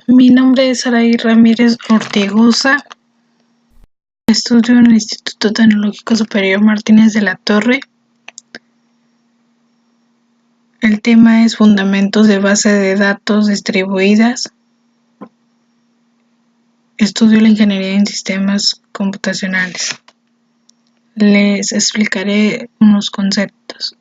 Mi nombre es Saraí Ramírez Ortigosa. Estudio en el Instituto Tecnológico Superior Martínez de la Torre. El tema es Fundamentos de base de datos distribuidas. Estudio la ingeniería en sistemas computacionales. Les explicaré unos conceptos.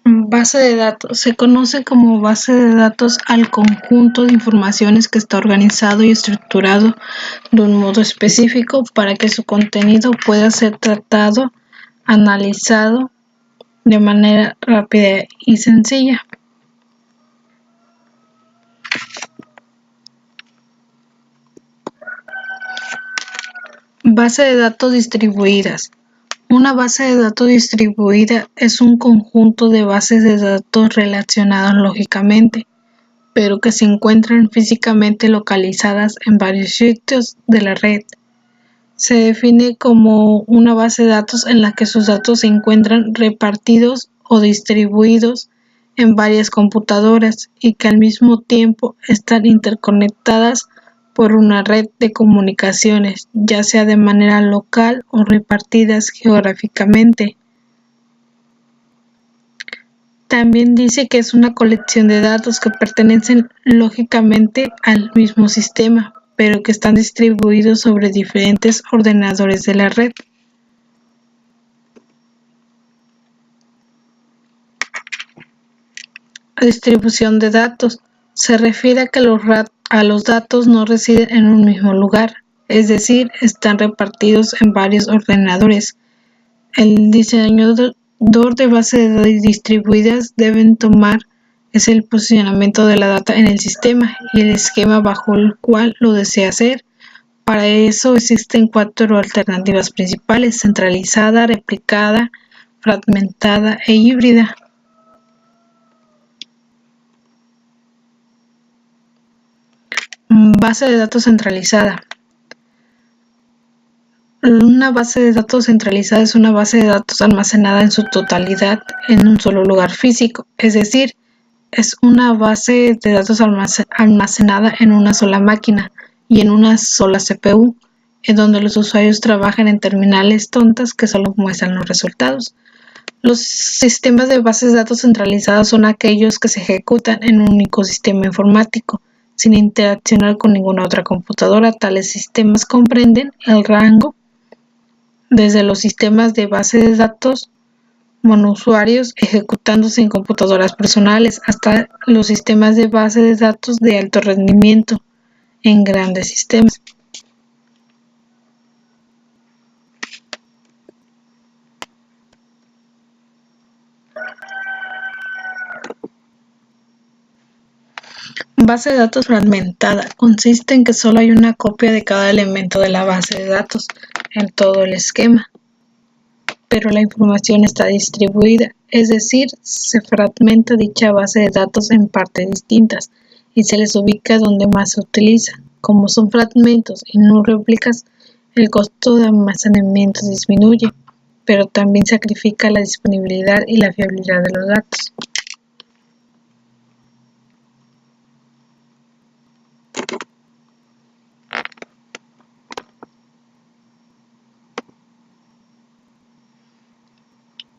Base de datos. Se conoce como base de datos al conjunto de informaciones que está organizado y estructurado de un modo específico para que su contenido pueda ser tratado, analizado de manera rápida y sencilla. Base de datos distribuidas. Una base de datos distribuida es un conjunto de bases de datos relacionadas lógicamente, pero que se encuentran físicamente localizadas en varios sitios de la red. Se define como una base de datos en la que sus datos se encuentran repartidos o distribuidos en varias computadoras y que al mismo tiempo están interconectadas por una red de comunicaciones, ya sea de manera local o repartidas geográficamente. También dice que es una colección de datos que pertenecen lógicamente al mismo sistema, pero que están distribuidos sobre diferentes ordenadores de la red. Distribución de datos. Se refiere a que los datos no residen en un mismo lugar, es decir, están repartidos en varios ordenadores. El diseñador de bases de datos distribuidas deben tomar es el posicionamiento de la data en el sistema y el esquema bajo el cual lo desea hacer. Para eso existen 4 alternativas principales: centralizada, replicada, fragmentada e híbrida. Base de datos centralizada. Una base de datos centralizada es una base de datos almacenada en su totalidad en un solo lugar físico, es decir, es una base de datos almacenada en una sola máquina y en una sola CPU, en donde los usuarios trabajan en terminales tontas que solo muestran los resultados. Los sistemas de bases de datos centralizadas son aquellos que se ejecutan en un único sistema informático, sin interaccionar con ninguna otra computadora. Tales sistemas comprenden el rango desde los sistemas de base de datos monousuarios ejecutándose en computadoras personales hasta los sistemas de base de datos de alto rendimiento en grandes sistemas. Base de datos fragmentada. Consiste en que solo hay una copia de cada elemento de la base de datos en todo el esquema, pero la información está distribuida, es decir, se fragmenta dicha base de datos en partes distintas y se les ubica donde más se utiliza. Como son fragmentos y no réplicas, el costo de almacenamiento disminuye, pero también sacrifica la disponibilidad y la fiabilidad de los datos.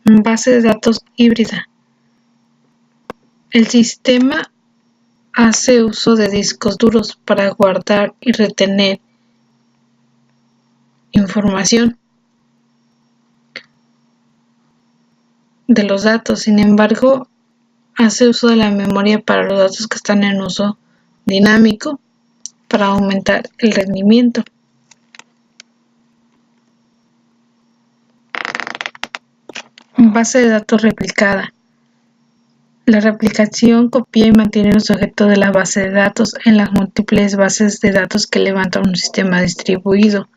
Base de datos híbrida. El sistema hace uso de discos duros para guardar y retener información de los datos. Sin embargo, hace uso de la memoria para los datos que están en uso dinámico para aumentar el rendimiento. Base de datos replicada. La replicación copia y mantiene los objetos de la base de datos en las múltiples bases de datos que levantan un sistema distribuido.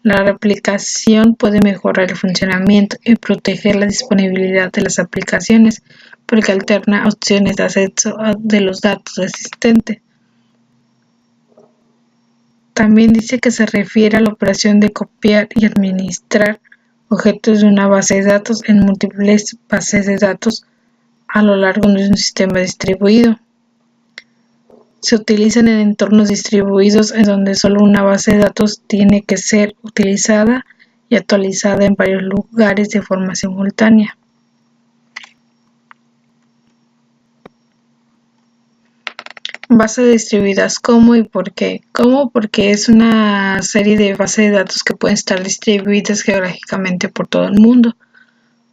La replicación puede mejorar el funcionamiento y proteger la disponibilidad de las aplicaciones porque alterna opciones de acceso de los datos existentes. También dice que se refiere a la operación de copiar y administrar objetos de una base de datos en múltiples bases de datos a lo largo de un sistema distribuido. Se utilizan en entornos distribuidos en donde solo una base de datos tiene que ser utilizada y actualizada en varios lugares de forma simultánea. Bases distribuidas, ¿cómo y por qué? ¿Cómo? Porque es una serie de bases de datos que pueden estar distribuidas geográficamente por todo el mundo.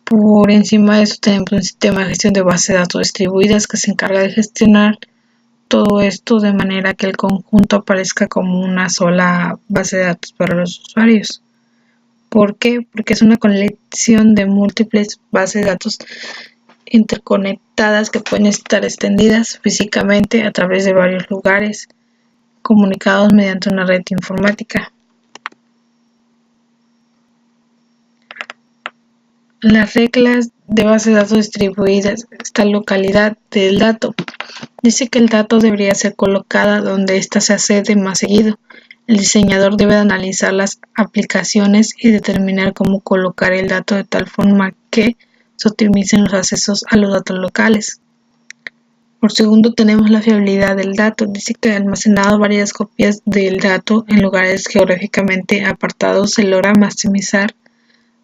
Por encima de eso tenemos un sistema de gestión de bases de datos distribuidas que se encarga de gestionar todo esto de manera que el conjunto aparezca como una sola base de datos para los usuarios. ¿Por qué? Porque es una colección de múltiples bases de datos interconectadas que pueden estar extendidas físicamente a través de varios lugares, comunicados mediante una red informática. Las reglas de base de datos distribuidas. Esta localidad del dato dice que el dato debería ser colocada donde ésta se accede más seguido. El diseñador debe analizar las aplicaciones y determinar cómo colocar el dato de tal forma que se optimicen los accesos a los datos locales. Por segundo tenemos la fiabilidad del dato. Dice que almacenado varias copias del dato en lugares geográficamente apartados se logra maximizar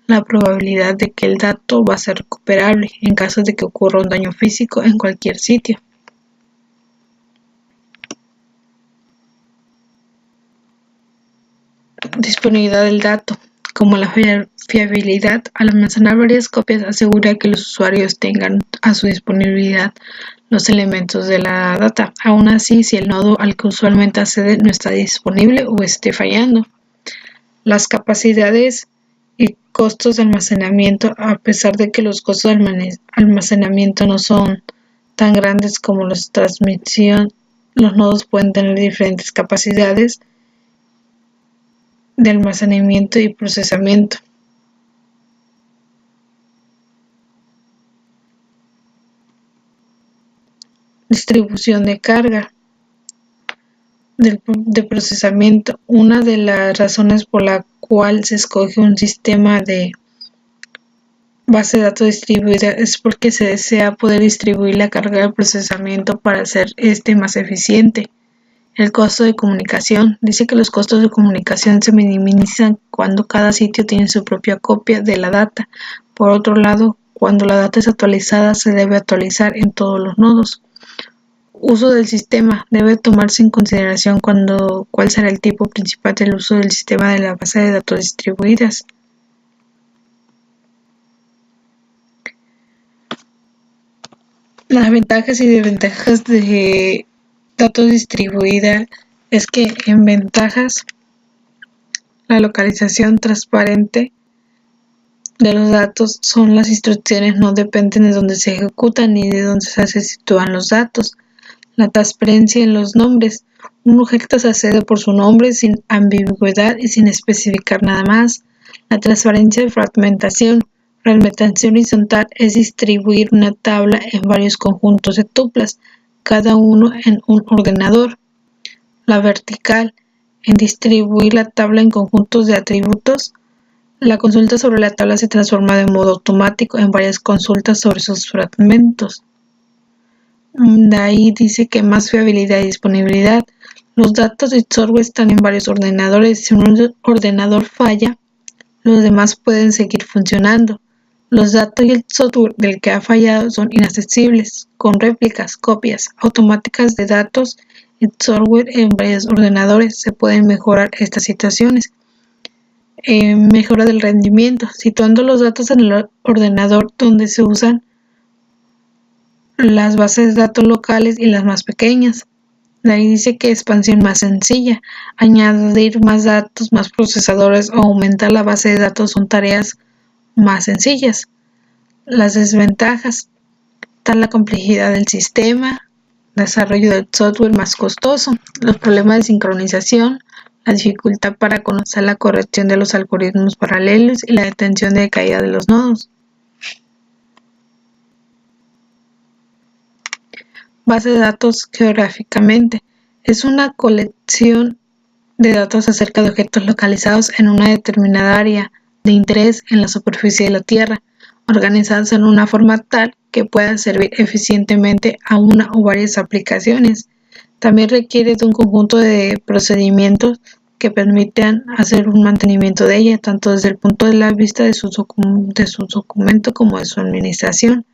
la probabilidad de que el dato va a ser recuperable en caso de que ocurra un daño físico en cualquier sitio. Disponibilidad del dato. Como la fiabilidad, al almacenar varias copias asegura que los usuarios tengan a su disponibilidad los elementos de la data. Aún así, si el nodo al que usualmente accede no está disponible o esté fallando. Las capacidades y costos de almacenamiento. A pesar de que los costos de almacenamiento no son tan grandes como los de transmisión, los nodos pueden tener diferentes capacidades de almacenamiento y procesamiento. Distribución de carga de procesamiento. Una de las razones por la cual se escoge un sistema de base de datos distribuida es porque se desea poder distribuir la carga de procesamiento para hacer más eficiente. El costo de comunicación. Dice que los costos de comunicación se minimizan cuando cada sitio tiene su propia copia de la data. Por otro lado, cuando la data es actualizada, se debe actualizar en todos los nodos. Uso del sistema. Debe tomarse en consideración cuál será el tipo principal del uso del sistema de la base de datos distribuidas. Las ventajas y desventajas de datos distribuida es que en ventajas la localización transparente de los datos son las instrucciones no dependen de dónde se ejecutan ni de dónde se sitúan los datos. La transparencia en los nombres. Un objeto se accede por su nombre sin ambigüedad y sin especificar nada más. La transparencia de fragmentación. Fragmentación horizontal es distribuir una tabla en varios conjuntos de tuplas, cada uno en un ordenador. La vertical, en distribuir la tabla en conjuntos de atributos. La consulta sobre la tabla se transforma de modo automático en varias consultas sobre sus fragmentos. De ahí dice que más fiabilidad y disponibilidad. Los datos y software están en varios ordenadores. Si un ordenador falla, los demás pueden seguir funcionando. Los datos y el software del que ha fallado son inaccesibles, con réplicas, copias automáticas de datos y software en varios ordenadores. Se pueden mejorar estas situaciones. Mejora del rendimiento, situando los datos en el ordenador donde se usan las bases de datos locales y las más pequeñas. De ahí dice que expansión más sencilla, añadir más datos, más procesadores o aumentar la base de datos son tareas más sencillas. Las desventajas, tal la complejidad del sistema, desarrollo del software más costoso, los problemas de sincronización, la dificultad para conocer la corrección de los algoritmos paralelos y la detención de caída de los nodos. Base de datos geográficamente. Es una colección de datos acerca de objetos localizados en una determinada área de interés en la superficie de la Tierra, organizados en una forma tal que puedan servir eficientemente a una o varias aplicaciones. También requiere de un conjunto de procedimientos que permitan hacer un mantenimiento de ella, tanto desde el punto de vista de sus documentos como de su administración.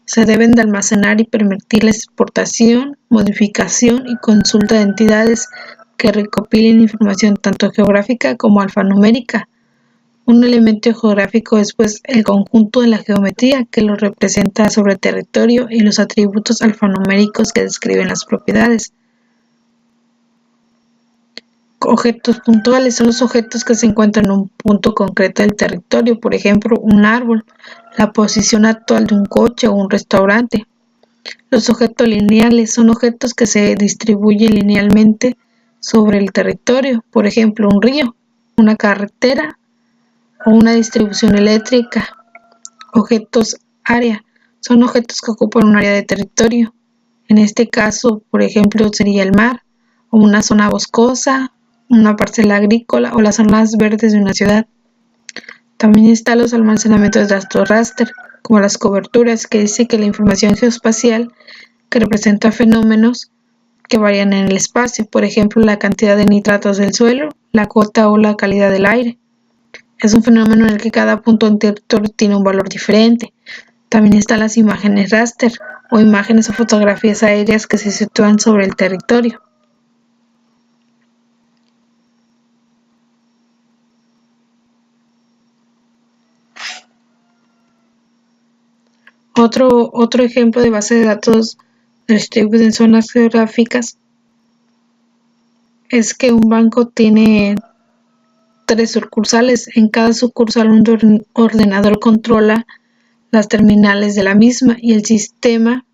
Se deben de almacenar y permitir la exportación, modificación y consulta de entidades que recopilen información tanto geográfica como alfanumérica. Un elemento geográfico es pues el conjunto de la geometría que lo representa sobre el territorio y los atributos alfanuméricos que describen las propiedades. Objetos puntuales son los objetos que se encuentran en un punto concreto del territorio, por ejemplo, un árbol, la posición actual de un coche o un restaurante. Los objetos lineales son objetos que se distribuyen linealmente sobre el territorio, por ejemplo, un río, una carretera o una distribución eléctrica. Objetos área son objetos que ocupan un área de territorio. En este caso, por ejemplo, sería el mar, o una zona boscosa, una parcela agrícola o las zonas verdes de una ciudad. También están los almacenamientos de datos raster, como las coberturas, que dice que la información geoespacial que representa fenómenos que varían en el espacio, por ejemplo, la cantidad de nitratos del suelo, la cota o la calidad del aire. Es un fenómeno en el que cada punto en territorio tiene un valor diferente. También están las imágenes raster, o imágenes o fotografías aéreas que se sitúan sobre el territorio. Otro ejemplo de base de datos distribuida en zonas geográficas es que un banco tiene 3 sucursales. En cada sucursal un ordenador controla las terminales de la misma y el sistema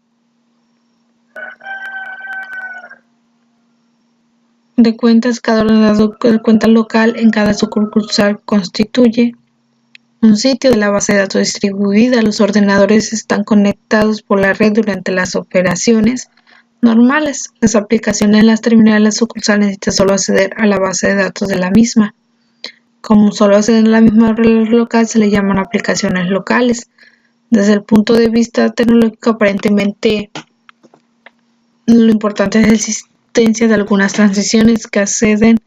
de cuentas. Cada ordenador de cuenta local en cada sucursal constituye un sitio de la base de datos distribuida. Los ordenadores están conectados por la red durante las operaciones normales. Las aplicaciones en las terminales sucursales necesitan solo acceder a la base de datos de la misma. Como solo acceden a la misma red local, se le llaman aplicaciones locales. Desde el punto de vista tecnológico, aparentemente lo importante es la existencia de algunas transiciones que acceden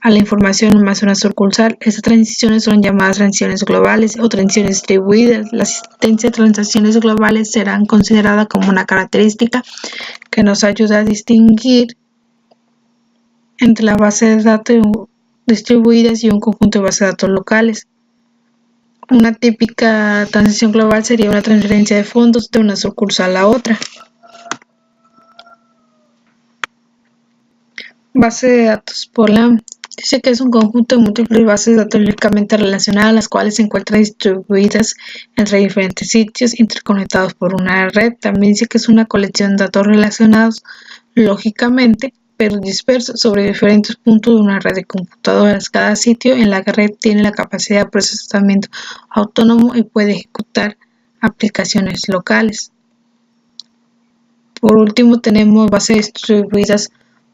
a la información en más de una sucursal. Estas transiciones son llamadas transiciones globales o transiciones distribuidas. La existencia de transiciones globales será considerada como una característica que nos ayuda a distinguir entre la base de datos distribuidas y un conjunto de bases de datos locales. Una típica transición global sería una transferencia de fondos de una sucursal a otra. Base de datos POLAM dice que es un conjunto de múltiples bases de datos lógicamente relacionadas, las cuales se encuentran distribuidas entre diferentes sitios interconectados por una red. También dice que es una colección de datos relacionados lógicamente, pero dispersos sobre diferentes puntos de una red de computadoras. Cada sitio en la red tiene la capacidad de procesamiento autónomo y puede ejecutar aplicaciones locales. Por último, tenemos bases distribuidas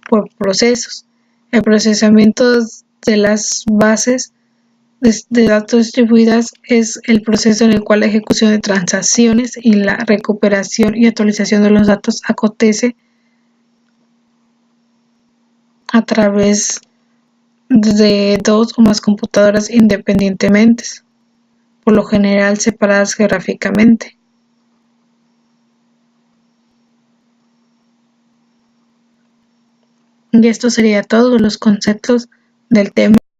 por procesos. El procesamiento de las bases de datos distribuidas es el proceso en el cual la ejecución de transacciones y la recuperación y actualización de los datos acontece a través de 2 o más computadoras independientemente, por lo general separadas geográficamente. Y esto sería todo, los conceptos del tema.